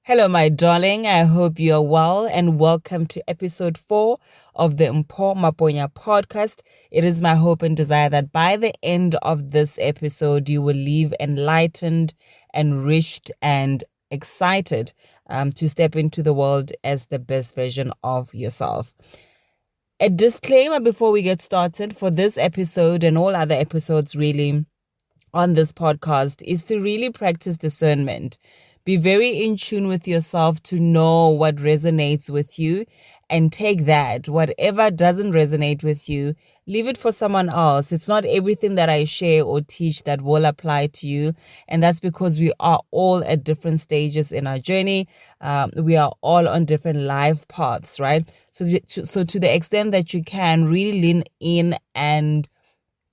Hello, my darling. I hope you are well and welcome to episode 4 of the Mpo Maponya podcast. It is my hope and desire that by the end of this episode, you will leave enlightened, enriched, and excited to step into the world as the best version of yourself. A disclaimer before we get started for this episode and all other episodes really on this podcast is to really practice discernment. Be very in tune with yourself to know what resonates with you and take that. Whatever doesn't resonate with you, leave it for someone else. It's not everything that I share or teach that will apply to you. And that's because we are all at different stages in our journey. We are all on different life paths, right? So to the extent that you can, really lean in and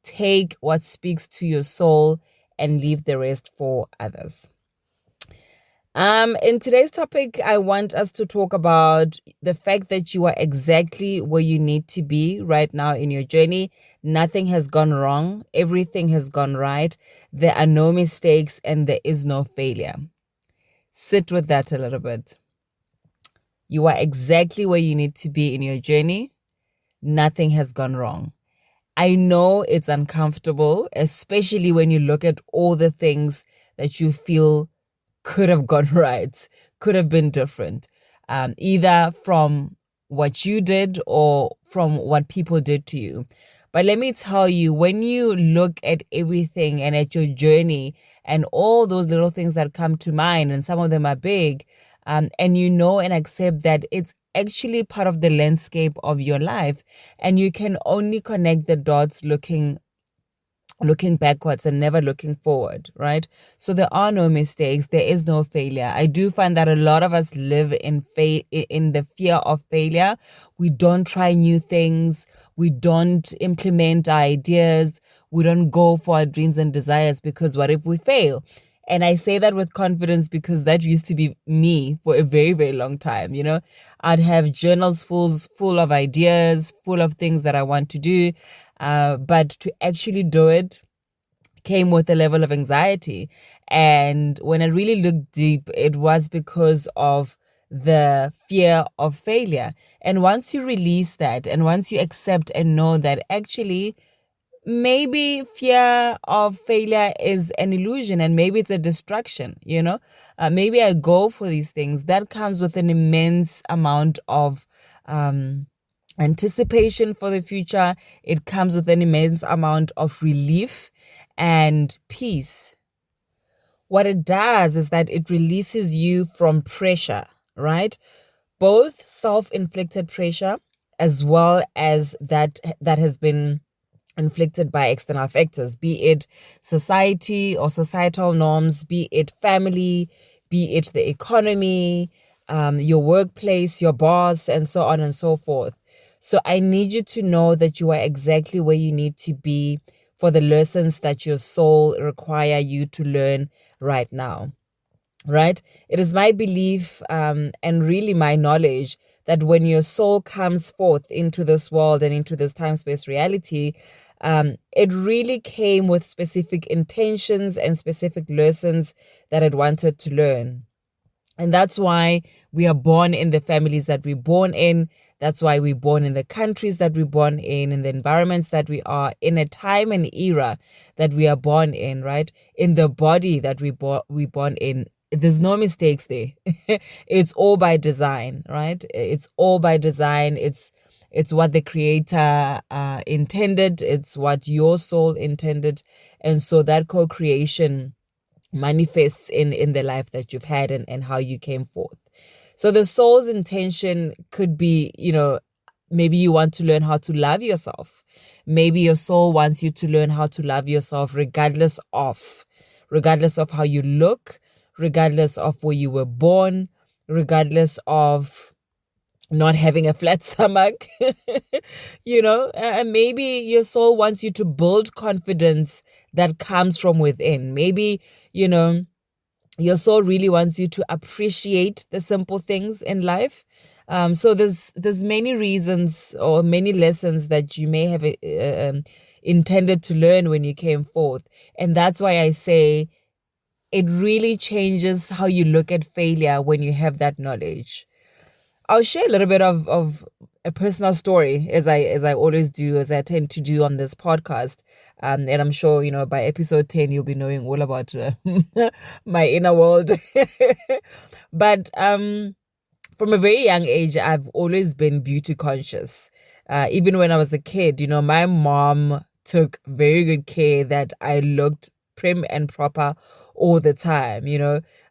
take what speaks to your soul and leave the rest for others. In today's topic, I want us to talk about the fact that you are exactly where you need to be right now in your journey. Nothing has gone wrong. Everything has gone right. There are no mistakes and there is no failure. Sit with that a little bit. You are exactly where you need to be in your journey. Nothing has gone wrong. I know it's uncomfortable, especially when you look at all the things that you feel could have gone right, could have been different, either from what you did or from what people did to you. But let me tell you, when you look at everything and at your journey and all those little things that come to mind, and some of them are big, and you know and accept that it's actually part of the landscape of your life, and you can only connect the dots looking backwards and never looking forward, right? So there are no mistakes. There is no failure. I do find that a lot of us live in the fear of failure. We don't try new things. We don't implement our ideas. We don't go for our dreams and desires because what if we fail? And I say that with confidence because that used to be me for a very, very long time. You know, I'd have journals full of ideas, full of things that I want to do. But to actually do it came with a level of anxiety. And when I really looked deep, it was because of the fear of failure. And once you release that, and once you accept and know that actually maybe fear of failure is an illusion and maybe it's a distraction, maybe I go for these things, that comes with an immense amount of anticipation for the future. It comes with an immense amount of relief and peace. What it does is that it releases you from pressure, right? Both self-inflicted pressure as well as that has been inflicted by external factors, be it society or societal norms, be it family, be it the economy, your workplace, your boss, and so on and so forth. So I need you to know that you are exactly where you need to be for the lessons that your soul require you to learn right now. Right? It is my belief and really my knowledge that when your soul comes forth into this world and into this time-space reality, it really came with specific intentions and specific lessons that it wanted to learn. And that's why we are born in the families that we're born in. That's why we're born in the countries that we're born in the environments that we are, in a time and era that we are born in, right? In the body that we're born in. There's no mistakes there. It's all by design, right? It's all by design. It's what the creator intended. It's what your soul intended. And so that co-creation manifests in the life that you've had and how you came forth. So the soul's intention could be, maybe you want to learn how to love yourself. Maybe your soul wants you to learn how to love yourself regardless of how you look, regardless of where you were born, regardless of not having a flat stomach, and maybe your soul wants you to build confidence that comes from within. Maybe, your soul really wants you to appreciate the simple things in life. So there's many reasons or many lessons that you may have intended to learn when you came forth. And that's why I say it really changes how you look at failure when you have that knowledge. I'll share a little bit of a personal story, as I always do, as I tend to do on this podcast. And I'm sure, by episode 10, you'll be knowing all about my inner world. But from a very young age, I've always been beauty conscious. Even when I was a kid, my mom took very good care that I looked prim and proper all the time.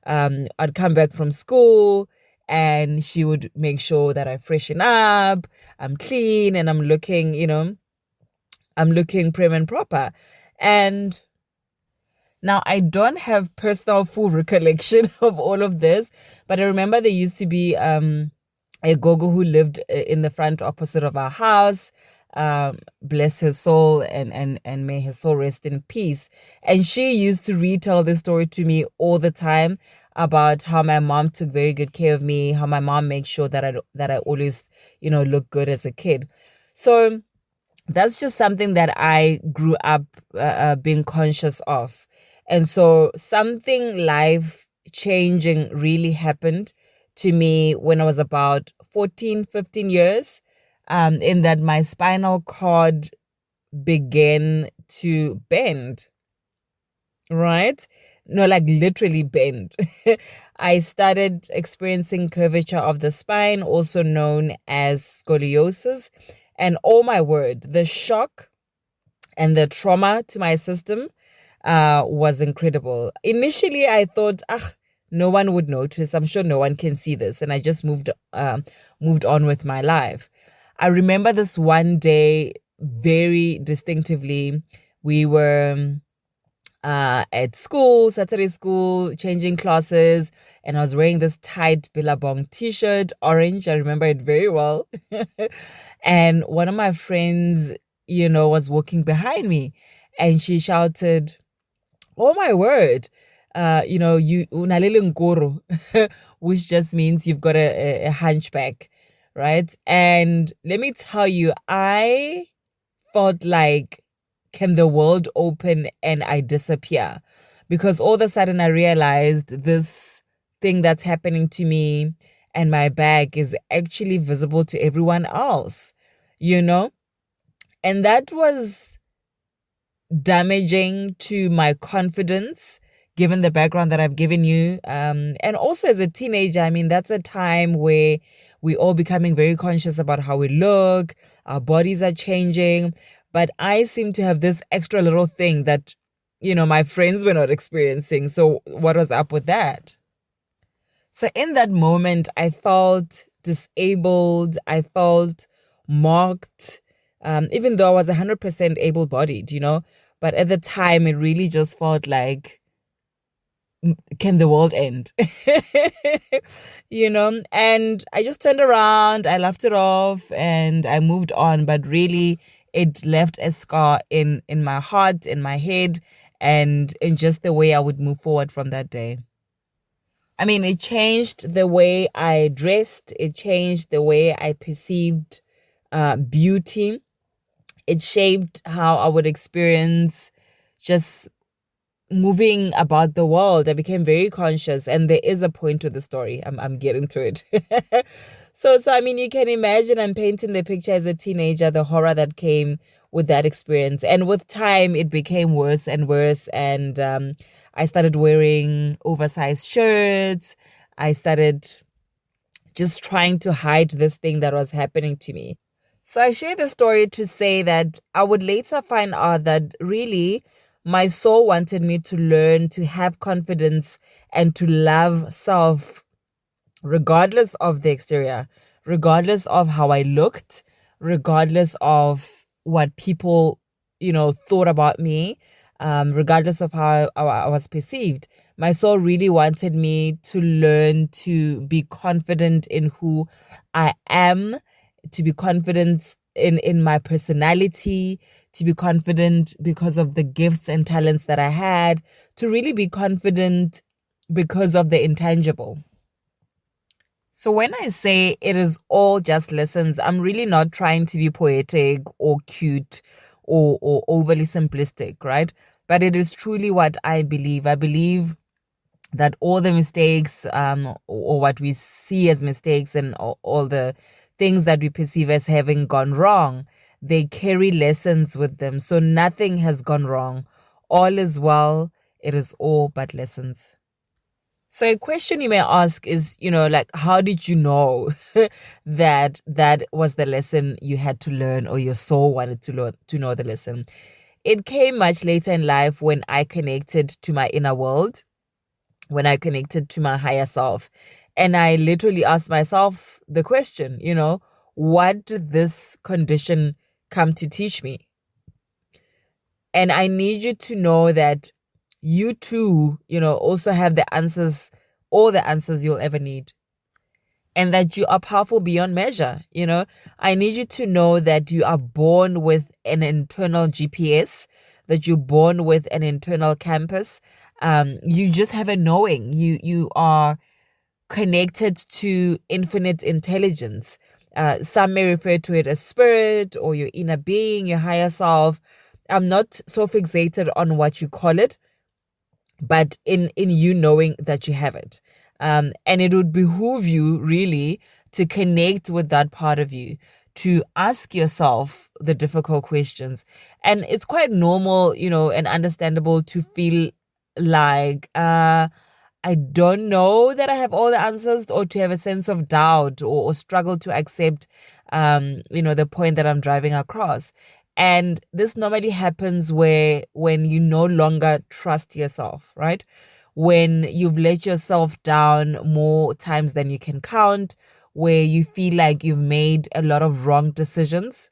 I'd come back from school and she would make sure that I freshen up, I'm clean, and I'm looking prim and proper. And now, I don't have personal full recollection of all of this, but I remember there used to be a gogo who lived in the front opposite of our house. Bless her soul, and may her soul rest in peace. And she used to retell this story to me all the time about how my mom took very good care of me, how my mom makes sure that I always, look good as a kid. So that's just something that I grew up being conscious of. And so something life changing really happened to me when I was about 14, 15 years, in that my spinal cord began to bend, right? No, like literally bend. I started experiencing curvature of the spine, also known as scoliosis. And oh my word, the shock and the trauma to my system was incredible. Initially, I thought, no one would notice. I'm sure no one can see this. And I just moved on with my life. I remember this one day very distinctively. We were at school, Saturday school, changing classes, and I was wearing this tight Billabong t-shirt, orange. I remember it very well. And one of my friends, was walking behind me, and she shouted, "Oh my word, you unalele nkoro," which just means you've got a hunchback, right? And let me tell you, I felt like, can the world open and I disappear? Because all of a sudden I realized this thing that's happening to me and my back is actually visible to everyone else, And that was damaging to my confidence, given the background that I've given you. And also as a teenager, that's a time where we're all becoming very conscious about how we look, our bodies are changing. But I seem to have this extra little thing that, my friends were not experiencing. So what was up with that? So in that moment, I felt disabled. I felt mocked, even though I was 100% able-bodied, But at the time, it really just felt like, can the world end? And I just turned around, I laughed it off, and I moved on. But really, it left a scar in my heart, in my head, and in just the way I would move forward from that day. It changed the way I dressed. It changed the way I perceived beauty. It shaped how I would experience just moving about the world. I became very conscious, and there is a point to the story. I'm getting to it. So you can imagine I'm painting the picture as a teenager, the horror that came with that experience. And with time, it became worse and worse. And I started wearing oversized shirts. I started just trying to hide this thing that was happening to me. So I share the story to say that I would later find out that really my soul wanted me to learn to have confidence and to love self, regardless of the exterior, regardless of how I looked, regardless of what people, thought about me, regardless of how I was perceived. My soul really wanted me to learn to be confident in who I am, to be confident in my personality, to be confident because of the gifts and talents that I had, to really be confident because of the intangible. So when I say it is all just lessons, I'm really not trying to be poetic or cute or overly simplistic, right? But it is truly what I believe. I believe that all the mistakes, or what we see as mistakes, and all the things that we perceive as having gone wrong, they carry lessons with them. So nothing has gone wrong. All is well. It is all but lessons. So a question you may ask is, like, how did you know that that was the lesson you had to learn, or your soul wanted to learn, to know the lesson? It came much later in life when I connected to my inner world, when I connected to my higher self. And I literally asked myself the question, what did this condition come to teach me? And I need you to know that you too, also have the answers, all the answers you'll ever need. And that you are powerful beyond measure. I need you to know that you are born with an internal GPS, that you're born with an internal campus. You just have a knowing. You are connected to infinite intelligence. Some may refer to it as spirit, or your inner being, your higher self. I'm not so fixated on what you call it, but in you knowing that you have it. And it would behoove you really to connect with that part of you, to ask yourself the difficult questions. And it's quite normal, and understandable to feel like, I don't know that I have all the answers, or to have a sense of doubt, or struggle to accept, the point that I'm driving across. And this normally happens when you no longer trust yourself, right? When you've let yourself down more times than you can count, where you feel like you've made a lot of wrong decisions.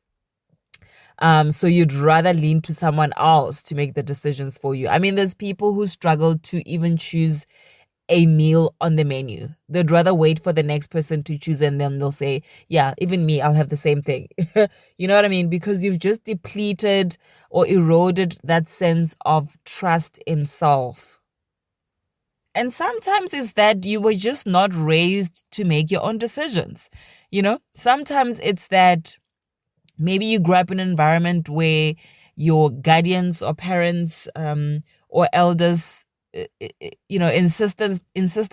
So you'd rather lean to someone else to make the decisions for you. I mean, there's people who struggle to even choose a meal on the menu. They'd rather wait for the next person to choose, and then they'll say, yeah, even me, I'll have the same thing. You know what I mean? Because you've just depleted or eroded that sense of trust in self. And sometimes it's that you were just not raised to make your own decisions. Sometimes it's that maybe you grew up in an environment where your guardians or parents, or elders, insisted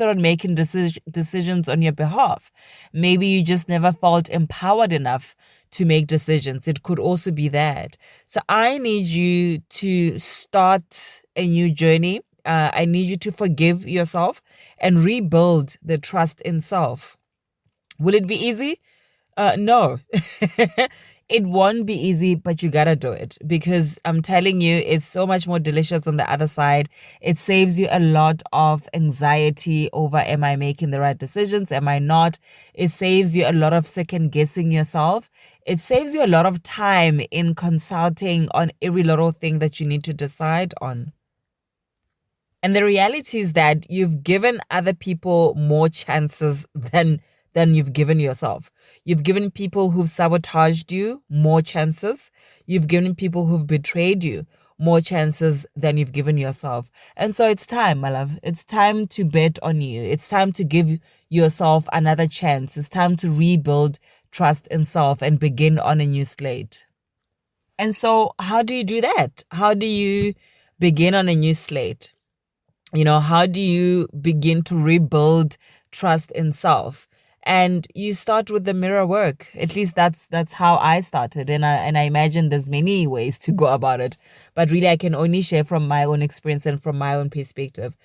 on making decisions on your behalf. Maybe you just never felt empowered enough to make decisions. It could also be that. So I need you to start a new journey. I need you to forgive yourself and rebuild the trust in self. Will it be easy? No. It won't be easy, but you gotta do it, because I'm telling you, it's so much more delicious on the other side. It saves you a lot of anxiety over, am I making the right decisions? Am I not? It saves you a lot of second guessing yourself. It saves you a lot of time in consulting on every little thing that you need to decide on. And the reality is that you've given other people more chances than you've given yourself. You've given people who've sabotaged you more chances. You've given people who've betrayed you more chances than you've given yourself. And so it's time, my love. It's time to bet on you. It's time to give yourself another chance. It's time to rebuild trust in self and begin on a new slate. And so how do you do that? How do you begin on a new slate? How do you begin to rebuild trust in self? And you start with the mirror work. At least that's how I started. And I imagine there's many ways to go about it. But really, I can only share from my own experience and from my own perspective.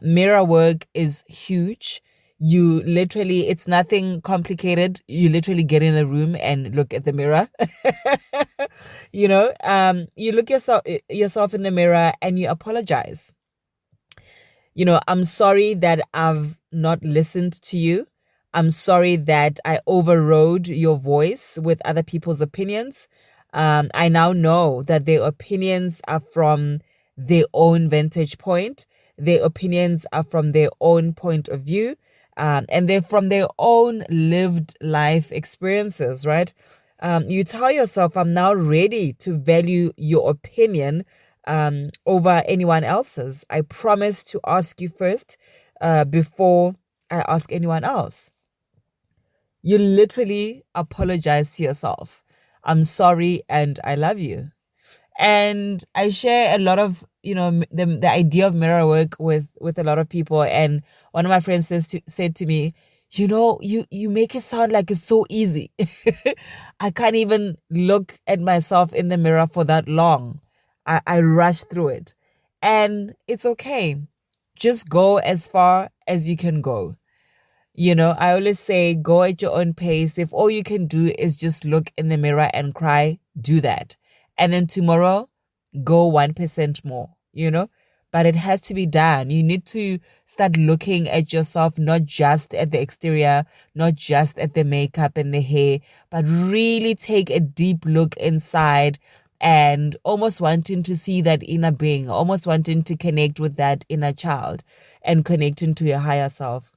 Mirror work is huge. You literally, it's nothing complicated. You literally get in a room and look at the mirror. You look yourself in the mirror and you apologize. I'm sorry that I've not listened to you. I'm sorry that I overrode your voice with other people's opinions. I now know that their opinions are from their own vantage point. Their opinions are from their own point of view. And they're from their own lived life experiences, right? You tell yourself, I'm now ready to value your opinion over anyone else's. I promise to ask you first before I ask anyone else. You literally apologize to yourself. I'm sorry and I love you. And I share a lot of, the idea of mirror work with a lot of people. And one of my friends said to me, you make it sound like it's so easy. I can't even look at myself in the mirror for that long. I rush through it. And it's okay. Just go as far as you can go. I always say go at your own pace. If all you can do is just look in the mirror and cry, do that. And then tomorrow, go 1% more, But it has to be done. You need to start looking at yourself, not just at the exterior, not just at the makeup and the hair, but really take a deep look inside and almost wanting to see that inner being, almost wanting to connect with that inner child and connecting to your higher self.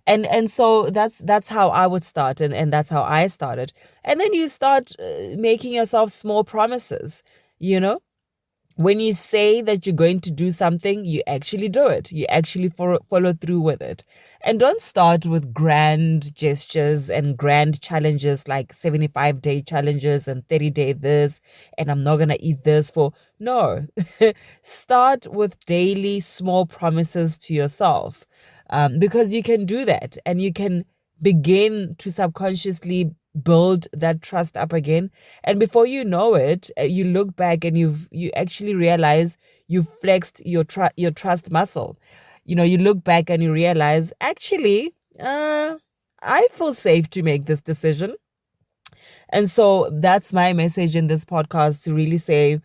And so that's how I would start, and that's how I started. And then you start making yourself small promises, when you say that you're going to do something, you actually do it. You actually follow through with it. And don't start with grand gestures and grand challenges like 75-day challenges and 30-day this, and I'm not going to eat this for. No. Start with daily small promises to yourself, because you can do that and you can begin to subconsciously build that trust up again. And before you know it, you look back and you actually realize you've flexed your trust muscle. You look back and you realize, actually, I feel safe to make this decision. And so that's my message in this podcast, to really say,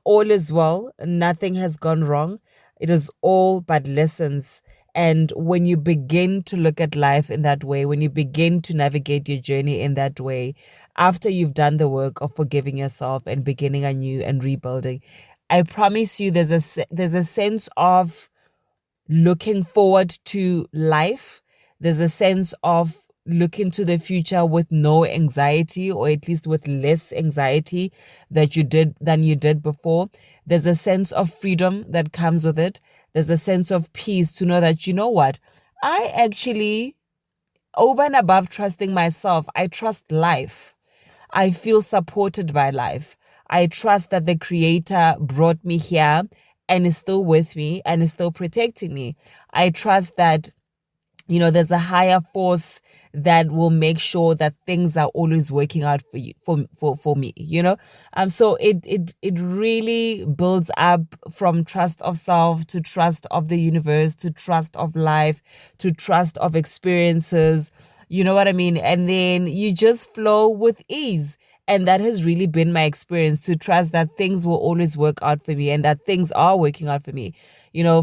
all is well. Nothing has gone wrong. It is all but lessons. And when you begin to look at life in that way, when you begin to navigate your journey in that way, after you've done the work of forgiving yourself and beginning anew and rebuilding, I promise you there's a sense of looking forward to life. There's a sense of looking to the future with no anxiety, or at least with less anxiety than you did before. There's a sense of freedom that comes with it. There's a sense of peace to know that, what? I actually, over and above trusting myself, I trust life. I feel supported by life. I trust that the Creator brought me here and is still with me and is still protecting me. I trust that, there's a higher force that will make sure that things are always working out for you, for me, So it really builds up from trust of self to trust of the universe, to trust of life, to trust of experiences. You know what I mean? And then you just flow with ease. And that has really been my experience, to trust that things will always work out for me and that things are working out for me.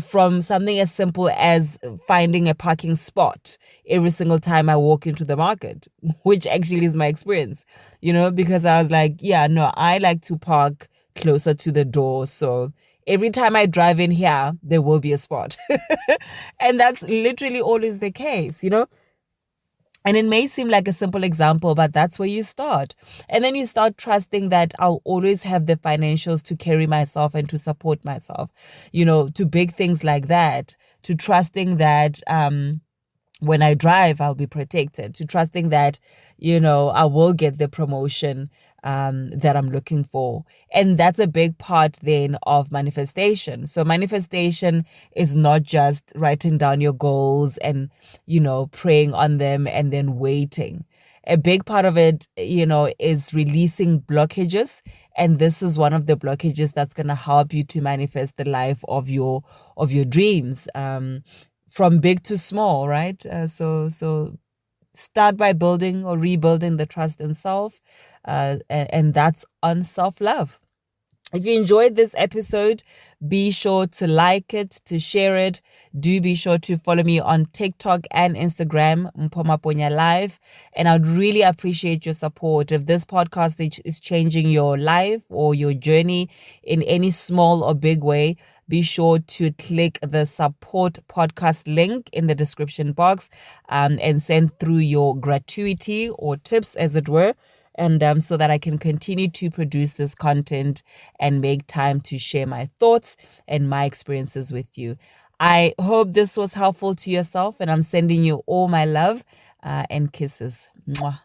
From something as simple as finding a parking spot every single time I walk into the market, which actually is my experience, because I was like, yeah, no, I like to park closer to the door. So every time I drive in here, there will be a spot. And that's literally always the case, And it may seem like a simple example, but that's where you start. And then you start trusting that I'll always have the financials to carry myself and to support myself, to big things like that, to trusting that when I drive, I'll be protected, to trusting that, I will get the promotion that I'm looking for. And that's a big part then of manifestation. So manifestation is not just writing down your goals and, praying on them and then waiting. A big part of it, is releasing blockages. And this is one of the blockages that's going to help you to manifest the life of your dreams, from big to small, right? So start by building or rebuilding the trust in self. And that's on self-love. If you enjoyed this episode, be sure to like it, to share it. Do be sure to follow me on TikTok and Instagram, Mpomaponya Live. And I'd really appreciate your support. If this podcast is changing your life or your journey in any small or big way, be sure to click the support podcast link in the description box, and send through your gratuity or tips, as it were. And so that I can continue to produce this content and make time to share my thoughts and my experiences with you. I hope this was helpful to yourself, and I'm sending you all my love and kisses. Mwah.